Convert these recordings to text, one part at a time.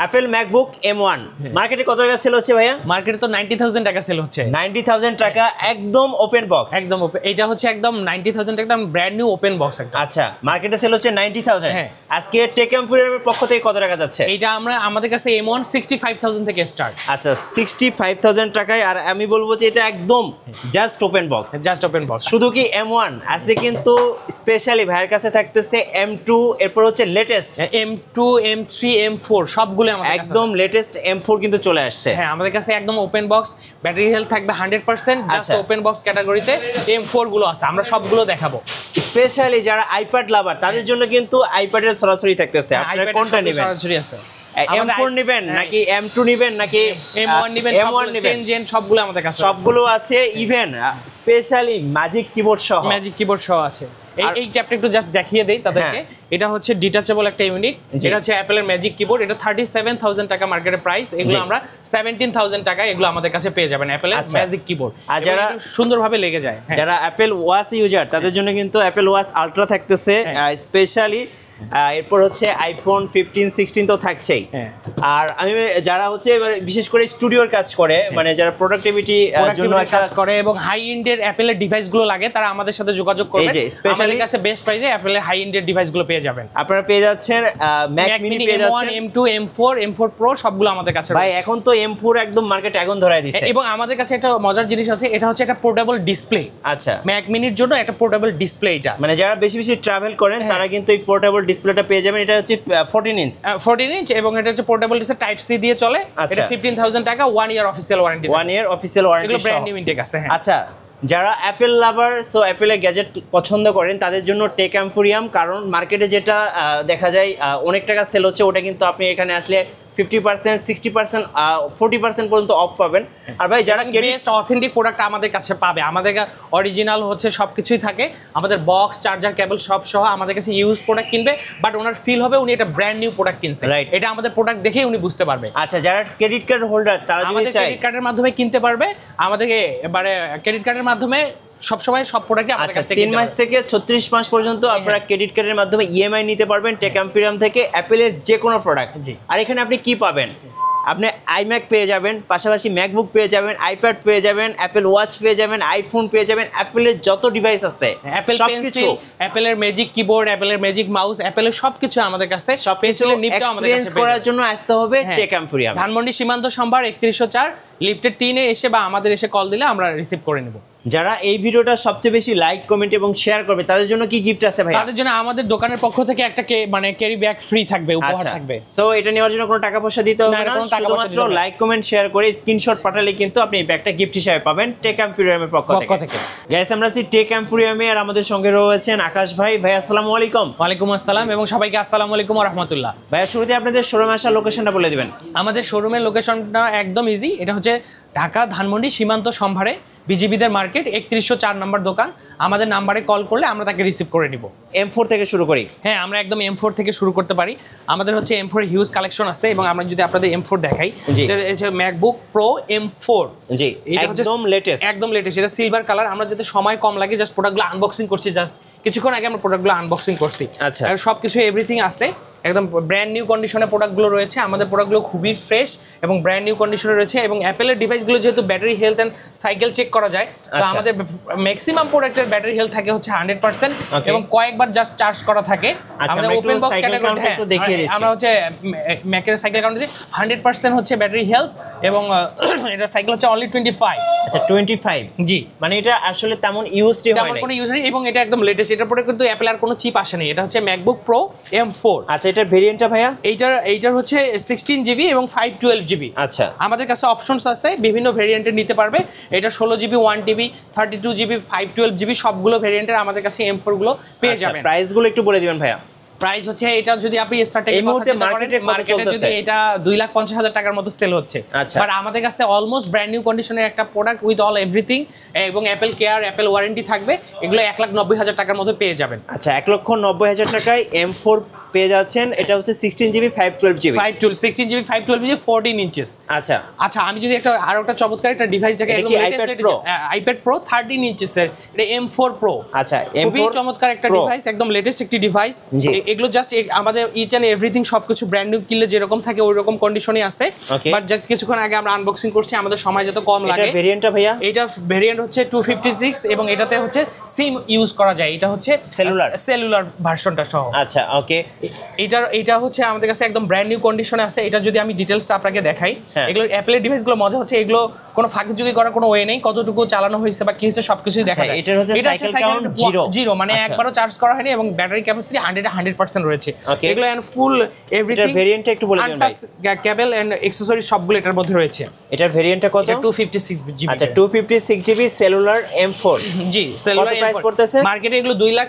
Apple MacBook M1 মার্কেটে কত টাকা সেল হচ্ছে ভাইয়া? মার্কেটে তো 90,000 টাকা সেল হচ্ছে। 90,000 টাকা একদম ওপেন বক্স। একদম ওপেন, এটা হচ্ছে একদম 90,000 টাকা ব্র্যান্ড নিউ ওপেন বক্স একটা। আচ্ছা, মার্কেটে সেল হচ্ছে 90,000। হ্যাঁ। আজকে টেক এমপোরিয়ামের পক্ষ থেকে কত টাকা যাচ্ছে? এইটা আমাদের কাছে M1 65,000 থেকে স্টার্ট। আচ্ছা, 65,000 টাকায়। আর আমি বলবো যে এটা একদম just open box, just open box. শুধু কি M1 আজকে কিন্তু স্পেশালি ভাইয়ের কাছে থাকতেছে M2, এরপর হচ্ছে লেটেস্ট M2, M3, M4 সবগুলো আমাদের কাছে একদম লেটেস্ট M4 কিন্তু চলে আসছে। হ্যাঁ, আমাদের কাছে একদম ওপেন বক্স, ব্যাটারি হেলথ থাকবে 100%। জাস্ট ওপেন বক্স ক্যাটাগরিতে M4 গুলো আছে, আমরা সবগুলো দেখাবো। স্পেশালি যারা আইপ্যাড লাভার তাদের জন্য কিন্তু আইপ্যাডের সরাসরি থাকতেছে। আপনারা কোনটা নেবেন? সরাসরি আছে। M4 নেবেন নাকি M2 নেবেন নাকি M1 নেবেন? M1 নেবেন, জেন সবগুলো আমাদের কাছে, সবগুলো আছে। ইভেন স্পেশালি ম্যাজিক কিবোর্ড সহ, ম্যাজিক কিবোর্ড সহ আছে। এই চ্যাপ্টার একটু জাস্ট দেখিয়ে দেই তাদেরকে। এটা হচ্ছে ডিটাচেবল একটা ইউনিট, এটা হচ্ছে অ্যাপলের ম্যাজিক কিবোর্ড। এটা 37,000 টাকা মার্কেটের প্রাইস, এগুলো আমরা 17,000 টাকা এগুলো আমাদের কাছে পেয়ে যাবেন অ্যাপলের ম্যাজিক কিবোর্ড। আর যারা সুন্দরভাবে লেগে যায়, যারা অ্যাপল ওয়াচ ইউজার তাদের জন্য কিন্তু অ্যাপল ওয়াচ আলট্রা থাকতেছে স্পেশালি। এরপর হচ্ছে আইফোন 15, 16 তো থাকছেই। আর আমি যারা হচ্ছে বিশেষ করে স্টুডিওর কাজ করে, মানে যারা প্রোডাক্টিভিটি জন্য কাজ করে এবং হাই এন্ডের অ্যাপলের ডিভাইসগুলো লাগে, তারা আমাদের সাথে যোগাযোগ করবে। স্পেশালি কাছে বেস্ট প্রাইসে অ্যাপলের হাই এন্ডের ডিভাইসগুলো পেয়ে যাবেন। আপনারা পেয়ে যাচ্ছেন ম্যাক মিনি, পেয়ে যাচ্ছেন M1, M2, M4 Pro সবগুলো আমাদের কাছে। ভাই এখন তো M4 একদম মার্কেটে আগুন ধরায় দিয়েছে। এবং আমাদের কাছে একটা মজার জিনিস আছে, এটা হচ্ছে একটা পোর্টেবল ডিসপ্লে। আচ্ছা, ম্যাক মিনির জন্য একটা পোর্টেবল ডিসপ্লে। এটা মানে যারা বেশি বেশি ট্রাভেল করেন তারা কিন্তু এই পোর্টেবল ডিসপ্লেটা পেয়ে যাবেন। এটা হচ্ছে 14 ইঞ্চ এবং এটা হচ্ছে পোর্টেবল ডিসপ্লে, টাইপ সি দিয়ে চলে। এটা 15,000 টাকা, 1 ইয়ার অফিসিয়াল ওয়ারেন্টি। 1 ইয়ার অফিসিয়াল ওয়ারেন্টি, এগুলো ব্র্যান্ড নিউ ইনটেক আছে। আচ্ছা, যারা অ্যাপল লাভার, সো অ্যাপলের গ্যাজেট পছন্দ করেন তাদের জন্য টেক এমপোরিয়াম। কারণ মার্কেটে যেটা দেখা যায় অনেক টাকা সেল হচ্ছে, ওটা কিন্তু আপনি এখানে আসলে 50%, 60%, 40% পর্যন্ত অফ পাবেন। আর ভাই যারা বেস্ট অথেন্টিক প্রোডাক্ট আমাদের কাছে পাবে, আমাদের অরিজিনাল হচ্ছে সবকিছুই থাকে, আমাদের বক্স, চার্জার, কেবল সব সহ। আমাদের কাছে ইউজ প্রোডাক্ট কিনবে, বাট ওনার ফিল হবে উনি এটা ব্র্যান্ড নিউ প্রোডাক্ট কিনছে, রাইট? এটা আমাদের প্রোডাক্ট দেখেই উনি বুঝতে পারবে। আচ্ছা, যারা ক্রেডিট কার্ড হোল্ডার তারা যদি চায় ক্রেডিট কার্ডের মাধ্যমে কিনতে পারবে। আমাদেরকে এবারে ক্রেডিট কার্ডের মাধ্যমে সবসময় সব প্রোডাক্টই আমাদের কাছে 3 মাস থেকে 36 মাস পর্যন্ত আপনারা ক্রেডিট কার্ডের মাধ্যমে ইএমআই নিতে পারবেন টেক এমপোরিয়াম থেকে অ্যাপলের যে কোনো প্রোডাক্ট। আর এখানে আপনি কি পাবেন? আপনি আইম্যাক পেয়ে যাবেন, পাশাপাশি ম্যাকবুক পেয়ে যাবেন, আইপ্যাড পেয়ে যাবেন, অ্যাপল ওয়াচ পেয়ে যাবেন, আইফোন পেয়ে যাবেন, অ্যাপলের যত ডিভাইস আছে, অ্যাপল পেন্সিল, অ্যাপলের ম্যাজিক কিবোর্ড, অ্যাপলের ম্যাজিক মাউস, অ্যাপলের সবকিছু আমাদের কাছে। সব পেন্সিলের নিপটা আমাদের কাছে করার জন্য আসতে হবে টেক এমপোরিয়াম, ধানমন্ডি সীমান্ত সম্ভার 3104 লিফটের 3 এ এসে বা আমাদের এসে কল দিলে আমরা রিসিভ করে নেব। যারা এই ভিডিওটা সবচেয়ে বেশি লাইক, কমেন্ট এবং শেয়ার করবে তাদের জন্য কি গিফট আছে ভাই? তাদের জন্য আমাদের দোকানের পক্ষ থেকে একটা মানে ক্যারি ব্যাগ ফ্রি থাকবে, উপহার থাকবে। সো এটা নেওয়ার জন্য কোনো টাকা পয়সা দিতে হবে না, শুধুমাত্র লাইক, কমেন্ট, শেয়ার করে স্ক্রিনশট পাঠালে কিন্তু আপনি এই ব্যাগটা গিফট হিসেবে পাবেন টেক এমপোরিয়ামের পক্ষ থেকে। গাইস, আমরা আছি টেক এমপোরিয়ামে, আর আমাদের সঙ্গে রয়েছেন আকাশ ভাই। ভাই আসসালামু আলাইকুম। ওয়ালাইকুম আসসালাম এবং সবাইকে আসসালামু আলাইকুম ওয়া রাহমাতুল্লাহ। ভাইয়া শুরুতে আপনাদের শোরুমে আসার লোকেশনটা বলে দিবেন। আমাদের শোরুমের লোকেশনটা একদম ইজি, এটা হচ্ছে ঢাকা ধানমন্ডি সীমান্ত সম্ভারে বিজিবিদের মার্কেট 3104 নম্বর দোকান। আমাদের নাম্বারে কল করলে আমরা তাকে রিসিভ করে নিব। M4 থেকে শুরু করি? হ্যাঁ, আমরা একদম M4 থেকে শুরু করতে পারি। আমাদের হচ্ছে M4 হিউজ কালেকশন আছে এবং আমরা যদি আপনাদের M4 দেখাই, এটা হচ্ছে ম্যাকবুক প্রো M4। জি, একদম লেটেস্ট, একদম লেটেস্ট। এটা সিলভার কালার। আমরা যাতে সময় কম লাগে, জাস্ট প্রোডাক্টগুলো আনবক্সিং করছি। জাস্ট কিছুক্ষণ আগে আমরা প্রোডাক্টগুলো আনবক্সিং করছি। আচ্ছা, আর সব কিছু এভরিথিং আছে, একদম ব্র্যান্ড নিউ কন্ডিশনে প্রোডাক্টগুলো রয়েছে। আমাদের প্রোডাক্টগুলো খুবই ফ্রেশ এবং ব্র্যান্ড নিউ কন্ডিশনে রয়েছে। এবং অ্যাপেলের ডিভাইসগুলো যেহেতু battery health and cycle check করা যায়, তো আমাদের ম্যাক্সিমাম প্রোডাক্টের ব্যাটারি হেলথ থাকে হচ্ছে 100% এবং কয়েকবার জাস্ট চার্জ করা থাকে। আমাদের ওপেন বক্স ক্যাটাগরিতে দেখিয়ে দিচ্ছি, আমরা হচ্ছে ম্যাকের সাইকেল কাউন্টে 100% হচ্ছে ব্যাটারি হেলথ এবং এটা সাইকেল হচ্ছে অনলি 25। আচ্ছা, 25? জি, মানে এটা আসলে তেমন ইউজড হয় না, কোনো ইউজ নেই এবং এটা একদম লেটেস্ট। এটার পরে কিন্তু অ্যাপল আর কোনো চিপ আসে নাই। এটা হচ্ছে ম্যাকবুক প্রো M4। আচ্ছা, এটার ভেরিয়েন্টটা ভাইয়া? এইটার হচ্ছে 16 জিবি এবং 512 জিবি। আচ্ছা, আমাদের কাছে অপশনস আছে, বিভিন্ন ভেরিয়েন্টের নিতে পারবে। এটা 16 জিবি, 1 টিবি, 32 জিবি, 512 জিবি সবগুলো ভেরিয়েন্টের আমাদের কাছে M4 গুলো পেয়ে যাবেন। প্রাইসগুলো একটু বলে দিবেন ভাইয়া। প্রাইস হচ্ছে এটা যদি আপনি স্টার্টিং মার্কেটে যদি এটা 2,50,000 টাকার মতো সেল হচ্ছে, বাট আমাদের কাছে অলমোস্ট ব্র্যান্ড নিউ কন্ডিশনের একটা প্রোডাক্ট উইথ অল এভরিথিং এবং অ্যাপল কেয়ার, অ্যাপল ওয়ারেন্টি থাকবে, এগুলো 1,90,000 টাকার মতো পেয়ে যাবেন। আচ্ছা, 1,90,000 টাকায় M4 পেয়ে যাচ্ছেন। এটা হচ্ছে 16 GB 512 GB 16 GB 512 GB 14 inches. আচ্ছা আচ্ছা, আমি যদি আরো একটা চমৎকার একটা ডিভাইস দেখে, আইপ্যাড প্রো 13 ইঞ্চেস এর, এটা M4 প্রো। আচ্ছা, খুবই চমৎকার একটা ডিভাইস, একদম লেটেস্ট একটি ডিভাইস। এগুলো জাস্ট আমাদের ইচ এন্ড এভরিথিং সবকিছু ব্র্যান্ড নিউ কিনলে যেরকম থাকে ওই রকম কন্ডিশনই আছে, বাট জাস্ট কিছুক্ষণ আগে আমরা আনবক্সিং করছি, আমাদের সময় যত কম লাগে। এটা ভেরিয়েন্টটা ভাইয়া? এটা ভেরিয়েন্ট হচ্ছে 256 এবং এটাতে হচ্ছে সিম ইউজ করা যায়, এটা হচ্ছে সেলুলার ভার্সনটা সহ। আচ্ছা ওকে, এটা হচ্ছে আমাদের কাছে একদম ব্র্যান্ড নিউ কন্ডিশনে আছে। এটা যদি আমি ডিটেইলসটা আপনাকে দেখাই, এগুলো অ্যাপেলের ডিভাইসগুলো মজা হচ্ছে এগুলো কোনো ফাঁকিঝুঁকি করার কোনো ওয়ে নেই, কতটুকু চালানো হয়েছে বা কি হয়েছে সবকিছুই দেখা যায়। এটা হচ্ছে সাইকেল কাউন্ট জিরো, মানে একবারও চার্জ করা হয়নি এবং ব্যাটারি ক্যাপাসিটি 100% রয়েছে। এগুলো এন্ড ফুল এভরিথিং। এটা ভেরিয়েন্টটা একটু বলে দিন ভাই। কেবল এন্ড অ্যাকসেসরি সবগুলো এটার মধ্যে রয়েছে। এটার ভেরিয়েন্টটা কত? এটা 256 জিবি। আচ্ছা 256 জিবি সেলুলার M4। জি, সেলুলার প্রাইস পড়তেছে? মার্কেটে এগুলো 2 লাখ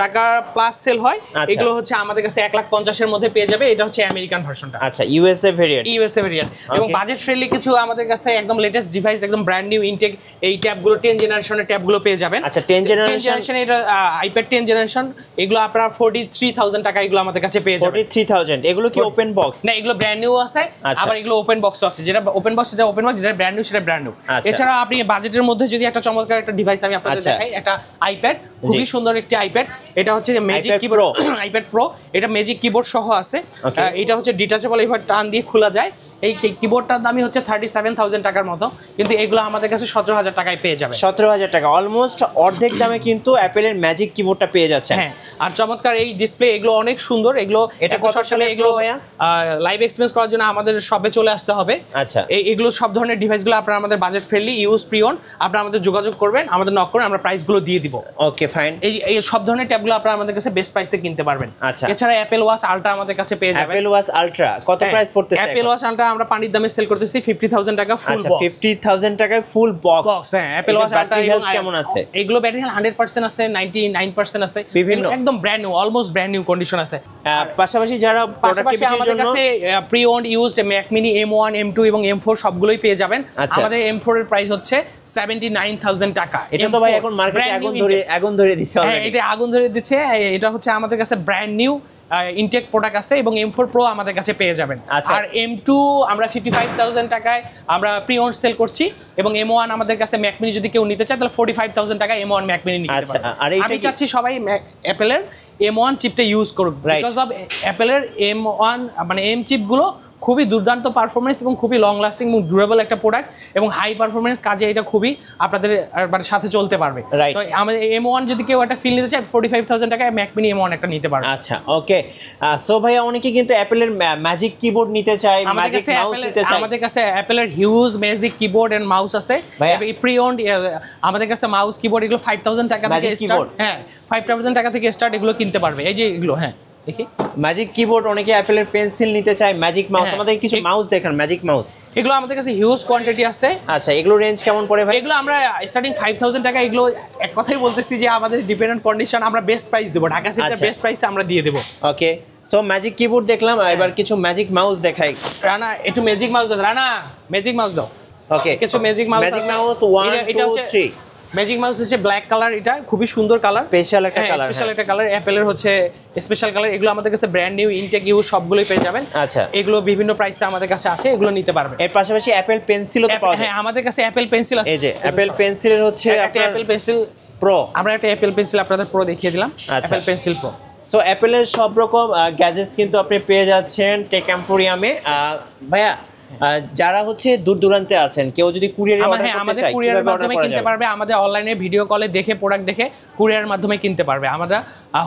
টাকা প্লাস সেল হয়, এগুলো হচ্ছে আমাদের কাছে 1,50,000 এর মধ্যে পেয়ে যাবে। এটা হচ্ছে আমেরিকান ভার্সনটা। আচ্ছা ইউএসএ ভেরিয়েন্ট। এবং বাজেট ফ্রেন্ডলি কিছু আমাদের কাছে একদম লেটেস্ট ডিভাইস, একদম ব্র্যান্ড নিউ ইনটেক এই ট্যাবগুলো 10 জেনারেশনের ট্যাবগুলো পেয়ে যাবেন। আচ্ছা 10 জেনারেশন, এটা আইপ্যাড 10 জেনারেশন, এগুলো আপনারা 43,000 টাকা এগুলো আমাদের কাছে পেয়ে যাবেন। 43,000 এগুলো কি ওপেন বক্স? না, এগুলো ব্র্যান্ড নিউ আছে, আবার এগুলো ওপেন বক্সও আছে। যেটা ওপেন বক্স সেটা ওপেন বক্স, যেটা ব্র্যান্ড নিউ সেটা ব্র্যান্ড নিউ। এছাড়া আপনি বাজেটের মধ্যে যদি একটা চমৎকার একটা ডিভাইস আমি আপনাদের দেখাই, একটা আইপ্যাড, খুবই সুন্দর একটি আইপ্যাড। এটা হচ্ছে ম্যাজিক কিবোর্ড, আইপ্যাড প্রো। এটা ম্যাজিক কিবোর্ড সহ আছে। এটা হচ্ছে ডিটাচেবল, এবার টান দিয়ে খোলা যায়। এই কিবোর্ডটার দামই হচ্ছে 37,000 টাকার মতো, কিন্তু এগুলো আমাদের কাছে 17,000 টাকায় পেয়ে যাবে। 17,000 টাকা, অলমোস্ট অর্ধেক দামে কিন্তু অ্যাপেলের ম্যাজিক কিবোর্ডটা পেয়ে যাচ্ছে। হ্যাঁ, আর চমৎকার এই ডিসপ্লে, এগুলো অনেক সুন্দর। এগুলো এটা কত সালে এগুলো লাইভ এক্সপেরিয়েন্স করার জন্য আমাদের শপে চলে আসতে হবে। আচ্ছা, এগুলো সব ধরনের ডিভাইসগুলো আপনারা আমাদের বাজেট ফ্রেন্ডলি ইউজ প্রিয়ন, আপনারা আমাদের যোগাযোগ করবেন, আমাদের নক করুন, আমরা প্রাইসগুলো দিয়ে দিব। Okay fine. এই সব ধরনের ট্যাবগুলো আপনারা আমাদের কাছে বেস্ট প্রাইসে কিনতে পারবেন। আচ্ছা, এছাড়া অ্যাপেল ওয়াচ আলট্রা আমাদের কাছে পেয়ে যাবেন। অ্যাপেল ওয়াচ আলট্রা কত প্রাইস পড়তেছে? অ্যাপেল ওয়াচ আলট্রা আমরা পানির দামে সেল করতেছি 50,000 টাকা ফুল বক্স। 50,000 টাকায় ফুল বক্স। হ্যাঁ, অ্যাপেল ওয়াচ আলট্রা কেমন আছে? এগুলো ব্যাটারি 100% আছে, 99% আছে, বিভিন্ন একদম brand new, almost brand new condition আছে। পাশাপাশি যারা প্রোডাক্টিভিটির জন্য আমাদের কাছে pre owned used Mac mini M1 M2 এবং M4 সবগুলোই পেয়ে যাবেন। আমাদের M4 এর প্রাইস হচ্ছে 79,000 টাকা। এটা তো ভাই এখন মার্কেটে আগুন ধরে দিচ্ছে। হ্যাঁ, এটা আগুন ধরে দিচ্ছে। এটা হচ্ছে আমাদের কাছে ব্র্যান্ড নিউ ইনটেক প্রোডাক্ট আছে এবং M4 Pro আমাদের কাছে পেয়ে যাবেন। আর M2 আমরা 55,000 টাকায় আমরা প্রি ওন্ড সেল করছি এবং M1 আমাদের কাছে ম্যাক মিনি যদি কেউ নিতে চায় তাহলে 45,000 টাকায় M1 ম্যাক মিনি নিতে পারবে। আমি চাচ্ছি সবাই অ্যাপেলের M1 চিপটা ইউজ করুক, বিকজ অফ অ্যাপেলের M1 মানে M চিপগুলো খুবই দুর্দান্ত পারফরমেন্স এবং খুবই লং লাস্টিং এবং ডিউরেবল একটা প্রোডাক্ট এবং হাই পারফরমেন্স কাজে এটা খুবই আপনাদের মানে সাথে চলতে পারবে। তো আমাদের M1 যদি কেউ একটা ফিল নিতে চায় 45,000 টাকায় ম্যাক মিনি M1 একটা নিতে পারবে। আচ্ছা ওকে। সো ভাইয়া অনেকে কিন্তু অ্যাপেলের ম্যাজিক কিবোর্ড নিতে চায়, ম্যাজিক মাউস নিতে চায়। আমাদের কাছে অ্যাপেলের huge magic keyboard and mouse আছে। প্রি ওন্ড আমাদের কাছে মাউস কিবোর্ড এগুলো 5,000 টাকা থেকে স্টার্ট। হ্যাঁ, 5,000 টাকা থেকে স্টার্ট এগুলো কিনতে পারবে। এই যে এগুলো, হ্যাঁ দেখি ম্যাজিক কিবোর্ড, অনেকে অ্যাপেলের পেন্সিল নিতে চায়, ম্যাজিক মাউস। আমাদের কিছু মাউস দেখেন, ম্যাজিক মাউস, এগুলো আমাদের কাছে হিউজ কোয়ান্টিটি আছে। আচ্ছা, এগুলো রেঞ্জ কেমন পড়ে ভাই? এগুলো আমরা স্টার্টিং 5,000 টাকা। এগুলো এক কথাই বলতেছি যে আমাদের ডিপেন্ডেন্ট কন্ডিশন, আমরা বেস্ট প্রাইস দেবো, ঢাকা সিটির বেস্ট প্রাইসে আমরা দিয়ে দেবো। ওকে, সো ম্যাজিক কিবোর্ড দেখলাম, এবার কিছু ম্যাজিক মাউস দেখাই। রানা একটু ম্যাজিক মাউস দাও, রানা ম্যাজিক মাউস দাও। ওকে, কিছু magic mouse, magic mouse 1 2 3। Magic mouse হচ্ছে ব্ল্যাক কালার, এটা খুবই সুন্দর কালার, স্পেশাল একটা কালার, স্পেশাল একটা কালার। অ্যাপেলের হচ্ছে স্পেশাল কালার। এগুলো আমাদের কাছে ব্র্যান্ড নিউ ইনটেক ইউজ সবগুলোই পেয়ে যাবেন। আচ্ছা, এগুলো বিভিন্ন প্রাইসে আমাদের কাছে আছে, এগুলো নিতে পারবেন। এর পাশাপাশি অ্যাপেল পেন্সিলও তো পাওয়া যায়। হ্যাঁ, আমাদের কাছে অ্যাপেল পেন্সিল আছে। এই যে অ্যাপেল পেন্সিলের হচ্ছে একটা অ্যাপেল পেন্সিল প্রো, আমরা একটা অ্যাপেল পেন্সিল আপনাদের প্রো দেখিয়ে দিলাম, অ্যাপেল পেন্সিল প্রো। সো অ্যাপেলের সব রকম গ্যাজেটস কিন্তু আপনি পেয়ে যাচ্ছেন টেক এম্পোরিয়ামে। ভাইয়া, যারা হচ্ছে দূর দূরান্তে আছেন, কেউ যদি কুরিয়ারে অর্ডার করতে চায়, আমাদের কুরিয়ারের মাধ্যমে কিনতে পারবে। আমাদের অনলাইনে ভিডিও কলে দেখে প্রোডাক্ট দেখে কুরিয়ারের মাধ্যমে কিনতে পারবে। আমরা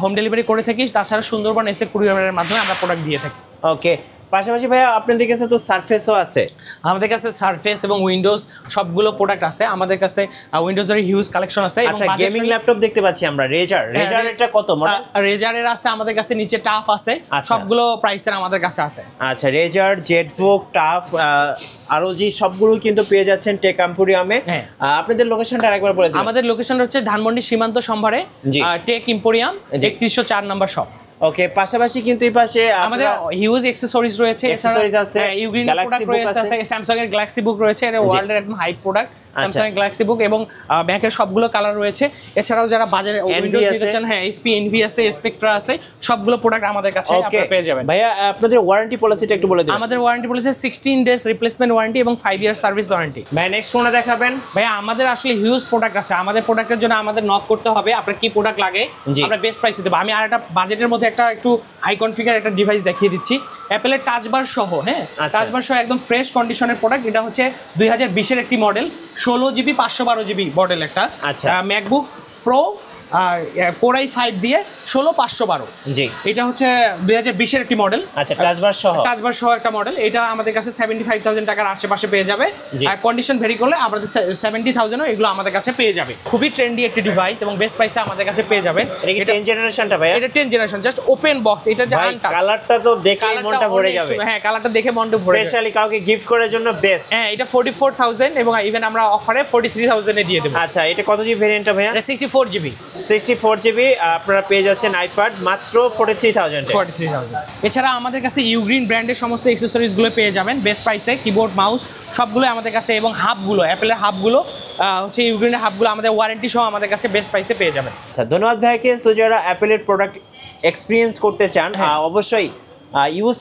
হোম ডেলিভারি করে থাকি, তাছাড়া সুন্দরবন এসে কুরিয়ারের মাধ্যমে আমরা প্রোডাক্ট দিয়ে থাকি। ওকে, পাশাপাশি ভাইয়া আপনাদের কাছে তো সারফেসও আছে। আমাদের কাছে সারফেস এবং উইন্ডোজ সবগুলো প্রোডাক্ট আছে। আমাদের কাছে উইন্ডোজের হিউজ কালেকশন আছে। আচ্ছা, গেমিং ল্যাপটপ দেখতে পাচ্ছি আমরা, রেজারেরটা কত মডেল? রেজারের আছে আমাদের কাছে, নিচে টাফ আছে, সবগুলো প্রাইসের আমাদের কাছে আছে। আচ্ছা, রেজার, জেটবুক, টাফ, ROG সবগুলো কিন্তু পেয়ে যাচ্ছেন টেক এম্পোরিয়ামে। আপনাদের লোকেশনটা আরেকবার বলে দিন। আমাদের লোকেশন হচ্ছে ধানমন্ডি সীমান্ত সম্ভারে, টেক এম্পোরিয়াম 3104 নম্বর শপ। ওকে, পাশাপাশি কিন্তু এই পাশে আমাদের হিউজ অ্যাকসেসরিজ রয়েছে, অ্যাকসেসরিজ আছে, ইউগ্রিন প্রোডাক্ট রয়েছে, স্যামসাং এর গ্যালাক্সি বুক রয়েছে, এটা ওয়ার্ল্ডের একদম হাই প্রোডাক্ট। স্যামসাং এর গ্যালাক্সি বুক এবং ব্যাকের সবগুলো কালার রয়েছে। এছাড়াও যারা বাজারে উইন্ডোজ নিতে চান, হ্যাঁ এসপি এনভি আছে, স্পেকট্রা আছে, সবগুলো প্রোডাক্ট আমাদের কাছে আপনারা পেয়ে যাবেন। ভাইয়া আপনাদের ওয়ারেন্টি পলিসিটা একটু বলে দিন। আমাদের warranty policy 16 days replacement warranty এবং 5 ইয়ার সার্ভিস ওয়ারেন্টি। ভাই নেক্সট কোনটা দেখাবেন? ভাইয়া আমাদের আসলে হিউজ প্রোডাক্ট আছে, আমাদের প্রোডাক্টের জন্য আমাদের নক করতে হবে আপনার কি প্রোডাক্ট লাগে, আমরা বেস্ট প্রাইসে দেবো। আমি আর একটা বাজেটের মধ্যে একটা একটু হাই কনফিগার একটা ডিভাইস দেখিয়ে দিচ্ছি, অ্যাপেলের টাচ বার সহ। হ্যাঁ টাচ বার সহ একদম ফ্রেশ কন্ডিশনের প্রোডাক্ট। এটা হচ্ছে 2020 এর একটি মডেল, 16 জিবি 512 জিবি মডেল একটা ম্যাকবুক প্রো Core i5 দিয়ে 16512। জি এটা হচ্ছে 2020 এর একটি মডেল। আচ্ছা টাচবার সহ একটা মডেল। এটা আমাদের কাছে 75000 টাকার আশেপাশে পেয়ে যাবে। আর কন্ডিশন ভেরি করলে আমাদের 70000 এগুলো আমাদের কাছে পেয়ে যাবে। খুবই ট্রেন্ডি একটি ডিভাইস এবং বেস্ট প্রাইসে আমাদের কাছে পেয়ে যাবেন। এটা 10 জেনারেশনটা ভাই? এটা 10 জেনারেশন, জাস্ট ওপেন বক্স। এটা যে আনটাচ, কালারটা তো দেখে মনটা ভরে যাবে। হ্যাঁ কালারটা দেখে মনটা ভরে যাবে, স্পেশালি কাউকে গিফট করার জন্য বেস্ট। হ্যাঁ এটা 44000 এবং ইভেন আমরা অফারে 43000 এ দিয়ে দেব। আচ্ছা এটা কত জিবি ভেরিয়েন্টটা ভাইয়া? এটা 64 জিবি। 64 জিবি আপনারা পেয়ে যাচ্ছেন আইপ্যাড মাত্র 43000। এছাড়া আমাদের কাছে ইউগ্রিন ব্র্যান্ডের সমস্ত অ্যাকসেসরিজ গুলো পেয়ে যাবেন বেস্ট প্রাইসে। কিবোর্ড মাউস সবগুলো আমাদের কাছে, এবং হাবগুলো অ্যাপেলের হাবগুলো হচ্ছে ইউগ্রিনের হাবগুলো আমাদের ওয়ারেন্টি সহ আমাদের কাছে বেস্ট প্রাইসে পেয়ে যাবেন। আচ্ছা ধন্যবাদ ভাইকে। সো যারা অ্যাপেলের প্রোডাক্ট এক্সপেরিয়েন্স করতে চান অবশ্যই ইউজ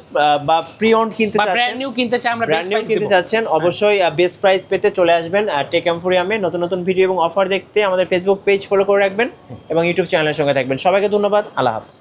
বা প্রি ওন্ড কিনতে চাচ্ছেন, ব্র্যান্ড নিউ কিনতে চান, আমরা ব্র্যান্ড নিউ কিনতে চাচ্ছেন, অবশ্যই বেস্ট প্রাইস পেতে চলে আসবেন টেক এমফোরিয়ামে। নতুন নতুন ভিডিও এবং অফার দেখতে আমাদের ফেসবুক পেজ ফলো করে রাখবেন এবং ইউটিউব চ্যানেলের সঙ্গে থাকবেন। সবাইকে ধন্যবাদ, আল্লাহ হাফেজ।